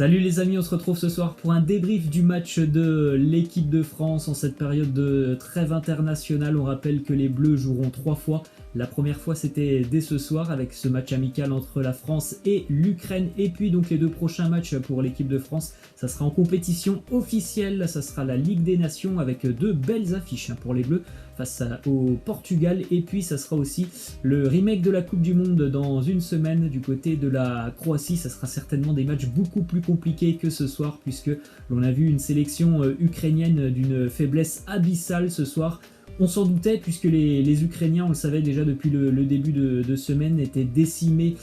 Salut les amis, on se retrouve ce soir pour un débrief du match de l'équipe de France en cette période de trêve internationale. On rappelle que les Bleus joueront 3 fois. La première fois c'était dès ce soir avec ce match amical entre la France et l'Ukraine. Et puis donc les deux prochains matchs pour l'équipe de France, ça sera en compétition officielle. Ça sera la Ligue des Nations avec deux belles affiches pour les Bleus face au Portugal. Et puis ça sera aussi le remake de la Coupe du Monde dans une semaine du côté de la Croatie. Ça sera certainement des matchs beaucoup plus compliqués que ce soir puisque l'on a vu une sélection ukrainienne d'une faiblesse abyssale ce soir. On s'en doutait puisque les Ukrainiens, on le savait déjà depuis le début de semaine, étaient décimés.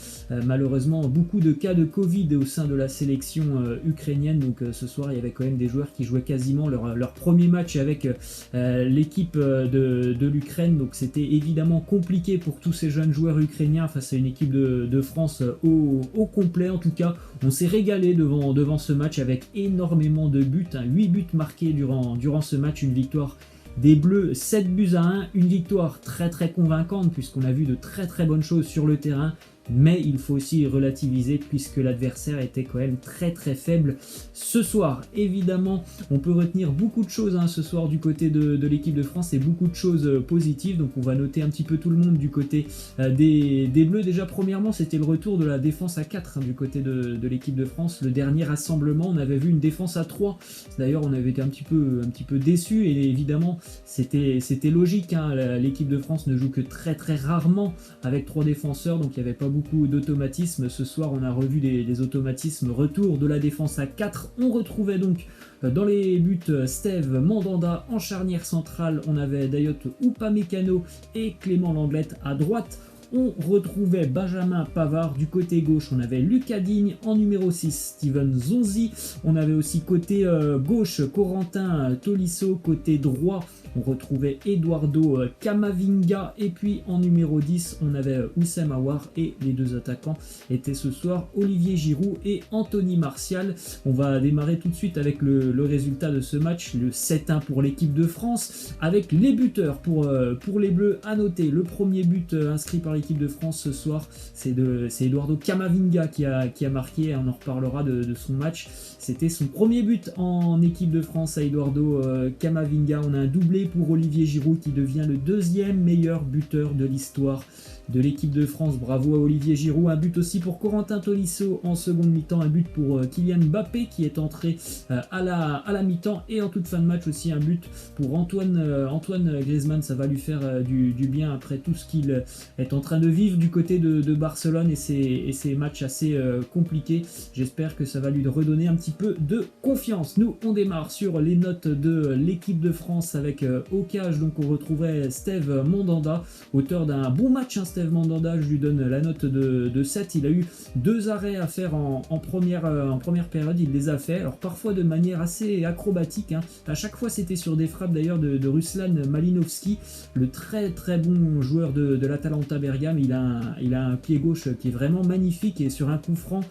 Malheureusement, beaucoup de cas de Covid au sein de la sélection ukrainienne. Donc ce soir, il y avait quand même des joueurs qui jouaient quasiment leur premier match avec l'équipe de l'Ukraine. Donc c'était évidemment compliqué pour tous ces jeunes joueurs ukrainiens face à une équipe de France au complet. En tout cas, on s'est régalé devant ce match avec énormément de buts. 8 buts marqués durant ce match, une victoire des Bleus 7-1, une victoire très très convaincante puisqu'on a vu de très très bonnes choses sur le terrain, mais il faut aussi relativiser puisque l'adversaire était quand même très très faible ce soir. Évidemment, on peut retenir beaucoup de choses ce soir du côté de l'équipe de France et beaucoup de choses positives, donc on va noter un petit peu tout le monde du côté des Bleus. Déjà premièrement, c'était le retour de la défense à 4 du côté de l'équipe de France. Le dernier rassemblement, on avait vu une défense à 3, d'ailleurs on avait été un petit peu déçus et évidemment c'était logique, l'équipe de France ne joue que très très rarement avec 3 défenseurs, donc il n'y avait pas beaucoup d'automatismes. Ce soir on a revu des automatismes, retour de la défense à 4. On retrouvait donc dans les buts Steve Mandanda en charnière centrale, on avait Dayot Upamecano et Clément Lenglet à droite. On retrouvait Benjamin Pavard du côté gauche, on avait Lucas Digne en numéro 6, Steven Zonzi, on avait aussi côté gauche Corentin Tolisso, côté droit on retrouvait Eduardo Camavinga et puis en numéro 10 on avait Oussem Aouar et les deux attaquants étaient ce soir Olivier Giroud et Anthony Martial. On va démarrer tout de suite avec le résultat de ce match, le 7-1 pour l'équipe de France avec les buteurs pour les Bleus. À noter le premier but inscrit par l'équipe de France ce soir, c'est Eduardo Camavinga qui a marqué, on en reparlera de son match. C'était son premier but en équipe de France à Eduardo Camavinga. On a un doublé pour Olivier Giroud qui devient le deuxième meilleur buteur de l'histoire de l'équipe de France. Bravo à Olivier Giroud. Un but aussi pour Corentin Tolisso en seconde mi-temps. Un but pour Kylian Mbappé qui est entré à la mi-temps. Et en toute fin de match aussi un but pour Antoine Griezmann. Ça va lui faire du bien après tout ce qu'il est en train de vivre du côté de Barcelone et ces matchs assez compliqués. J'espère que ça va lui redonner un petit peu de confiance. Nous, on démarre sur les notes de l'équipe de France avec au cage. Donc on retrouverait Steve Mandanda, auteur d'un bon match. Steve Mandanda, je lui donne la note de 7. Il a eu 2 arrêts à faire en première période, il les a fait, alors parfois de manière assez acrobatique. À chaque fois c'était sur des frappes d'ailleurs de Ruslan Malinovski, le très très bon joueur de l'Atalanta Bergame. Il a un pied gauche qui est vraiment magnifique et sur un coup franc,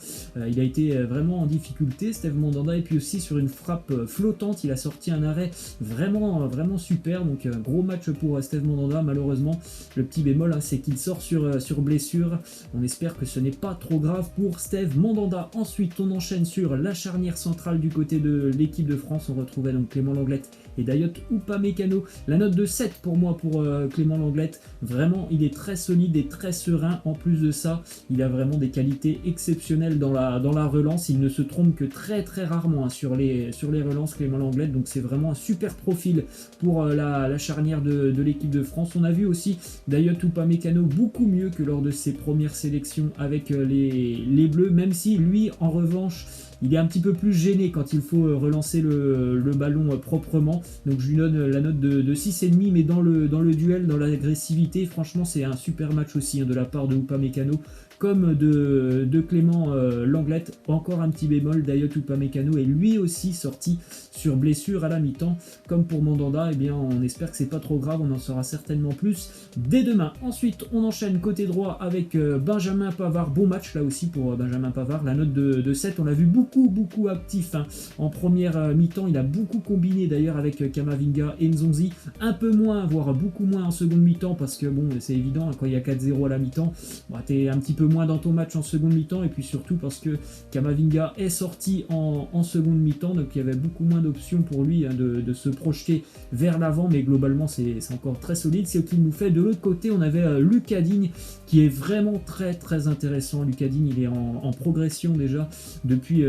il a été vraiment en difficulté, Steve Mandanda. Et puis aussi sur une frappe flottante, il a sorti un arrêt vraiment super. Donc gros match pour Steve Mandanda. Malheureusement, le petit bémol, c'est qu'il sort sur blessure. On espère que ce n'est pas trop grave pour Steve Mandanda. Ensuite, on enchaîne sur la charnière centrale du côté de l'équipe de France. On retrouvait donc Clément Lenglet et Dayot Upamecano. La note de 7 pour moi pour Clément Lenglet. Vraiment, il est très solide et très serein. En plus de ça, il a vraiment des qualités exceptionnelles dans la relance. Il ne se trompe que très très rarement sur les relances, Clément Lenglet. Donc c'est vraiment un super profil pour la charnière de l'équipe de France. On a vu aussi Dayot Upamecano beaucoup mieux que lors de ses premières sélections avec les Bleus, même si lui en revanche il est un petit peu plus gêné quand il faut relancer le ballon proprement. Donc je lui donne la note de 6,5, mais dans le duel, dans l'agressivité, franchement c'est un super match aussi de la part de Upamecano comme de Clément Lenglet. Encore un petit bémol, Dayot Upamecano est lui aussi sorti sur blessure à la mi-temps, comme pour Mandanda. Eh bien on espère que c'est pas trop grave, on en saura certainement plus dès demain. Ensuite on enchaîne côté droit avec Benjamin Pavard. Bon match là aussi pour Benjamin Pavard, la note de 7. On l'a vu beaucoup actif en première mi-temps, il a beaucoup combiné d'ailleurs avec Camavinga et Nzonzi, un peu moins, voire beaucoup moins en seconde mi-temps, parce que bon c'est évident, quand il y a 4-0 à la mi-temps, t'es un petit peu moins dans ton match en seconde mi-temps, et puis surtout parce que Camavinga est sorti en seconde mi-temps, donc il y avait beaucoup moins d'options pour lui hein, de se projeter vers l'avant, mais globalement c'est encore très solide. C'est ce qu'il nous fait. De l'autre côté, on avait Lucas Digne qui est vraiment très intéressant. Lucas Digne, il est en progression déjà depuis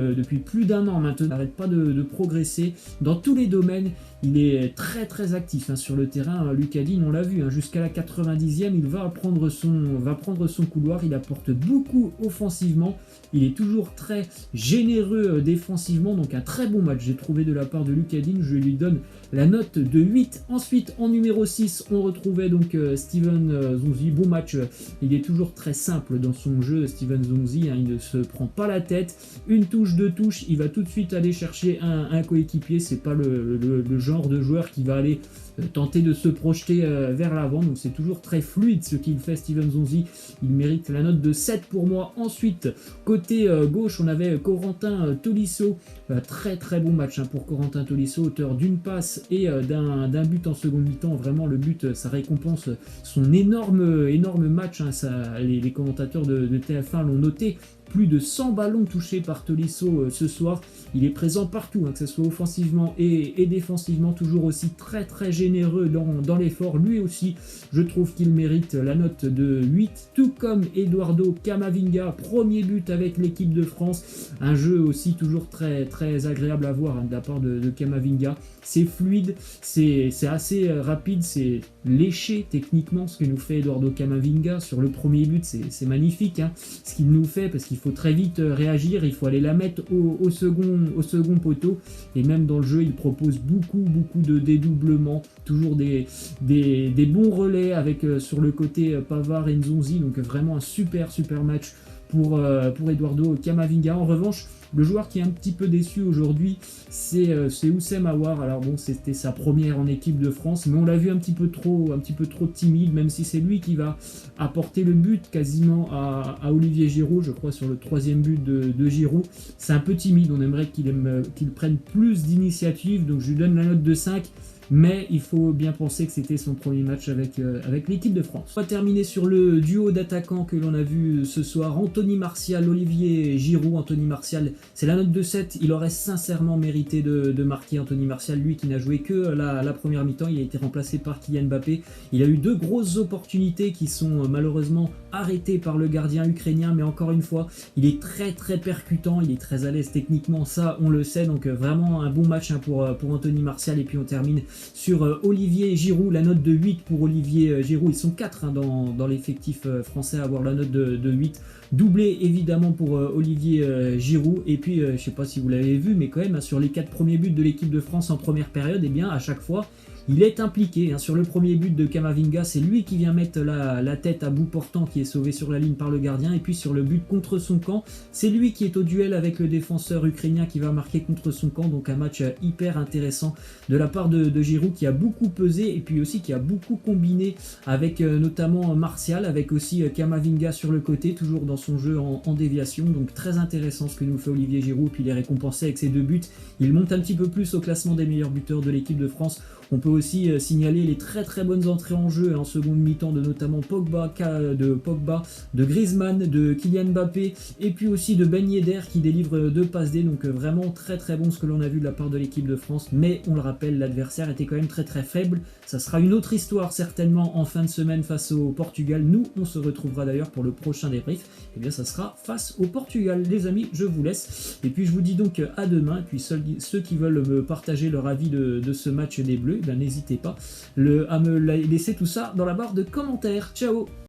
plus d'1 an maintenant, il n'arrête pas de progresser dans tous les domaines. Il est très actif hein, sur le terrain. Lucas Digne, on l'a vu, hein, jusqu'à la 90e, il va prendre son couloir. Il apporte beaucoup offensivement. Il est toujours très généreux défensivement. Donc un très bon match, j'ai trouvé de la part de Lucas Digne. Je lui donne la note de 8. Ensuite, en numéro 6, on retrouvait donc Steven Zonzi. Bon match. Il est toujours très simple dans son jeu, Steven Zonzi. Hein, il ne se prend pas la tête. Une touche, deux touches, il va tout de suite aller chercher un coéquipier. C'est pas le genre de joueur qui va aller tenter de se projeter vers l'avant, donc c'est toujours très fluide ce qu'il fait Steven Zonzi. Il mérite la note de 7 pour moi. Ensuite, côté gauche, on avait Corentin Tolisso, très bon match hein, pour Corentin Tolisso, auteur d'une passe et d'un but en seconde mi-temps. Vraiment le but, ça récompense son énorme match hein. Les commentateurs de TF1 l'ont noté. Plus de 100 ballons touchés par Tolisso ce soir. Il est présent partout, hein, que ce soit offensivement et défensivement, toujours aussi très généreux dans l'effort. Lui aussi, je trouve qu'il mérite la note de 8, tout comme Eduardo Camavinga, premier but avec l'équipe de France. Un jeu aussi toujours très agréable à voir hein, de la part de Camavinga. C'est fluide, c'est assez rapide, c'est léché techniquement ce que nous fait Eduardo Camavinga. Sur le premier but, c'est magnifique hein, ce qu'il nous fait, parce qu'il faut très vite réagir, il faut aller la mettre au second poteau, et même dans le jeu il propose beaucoup de dédoublements, toujours des bons relais avec sur le côté Pavard et Nzonzi, donc vraiment un super match pour Eduardo Camavinga. En revanche, le joueur qui est un petit peu déçu aujourd'hui, c'est Houssem Aouar. Alors bon, c'était sa première en équipe de France, mais on l'a vu un petit peu trop timide, même si c'est lui qui va apporter le but quasiment à Olivier Giroud, je crois, sur le 3e but de Giroud. C'est un peu timide, on aimerait qu'il prenne plus d'initiative, donc je lui donne la note de 5. Mais il faut bien penser que c'était son premier match avec l'équipe de France. On va terminer sur le duo d'attaquants que l'on a vu ce soir. Anthony Martial, Olivier Giroud. Anthony Martial, c'est la note de 7. Il aurait sincèrement mérité de marquer. Anthony Martial, lui qui n'a joué que la première mi-temps, il a été remplacé par Kylian Mbappé. Il a eu 2 grosses opportunités qui sont malheureusement arrêtées par le gardien ukrainien. Mais encore une fois, il est très percutant. Il est très à l'aise techniquement, ça on le sait. Donc vraiment un bon match hein, pour Anthony Martial. Et puis on termine sur Olivier Giroud, la note de 8 pour Olivier Giroud. Ils sont 4 hein, dans l'effectif français à avoir la note de 8. Doublé évidemment pour Olivier Giroud. Et puis je ne sais pas si vous l'avez vu, mais quand même hein, sur les 4 premiers buts de l'équipe de France en première période, et bien à chaque fois il est impliqué. Hein. Sur le premier but de Camavinga, c'est lui qui vient mettre la tête à bout portant, qui est sauvé sur la ligne par le gardien. Et puis sur le but contre son camp, c'est lui qui est au duel avec le défenseur ukrainien qui va marquer contre son camp. Donc un match hyper intéressant de la part de Giroud, qui a beaucoup pesé et puis aussi qui a beaucoup combiné avec notamment Martial, avec aussi Camavinga sur le côté, toujours dans son jeu en déviation. Donc très intéressant ce que nous fait Olivier Giroud. Puis il est récompensé avec ses 2 buts. Il monte un petit peu plus au classement des meilleurs buteurs de l'équipe de France. On peut aussi signaler les très bonnes entrées en jeu en seconde mi-temps de notamment Pogba, de Griezmann, de Kylian Mbappé, et puis aussi de Ben Yedder qui délivre 2 passes D. Donc vraiment très bon ce que l'on a vu de la part de l'équipe de France. Mais on le rappelle, l'adversaire était quand même très faible. Ça sera une autre histoire certainement en fin de semaine face au Portugal. Nous, on se retrouvera d'ailleurs pour le prochain débrief. Et bien ça sera face au Portugal. Les amis, je vous laisse. Et puis je vous dis donc à demain. Et puis ceux qui veulent me partager leur avis de ce match des Bleus, ben n'hésitez pas à me laisser tout ça dans la barre de commentaires. Ciao!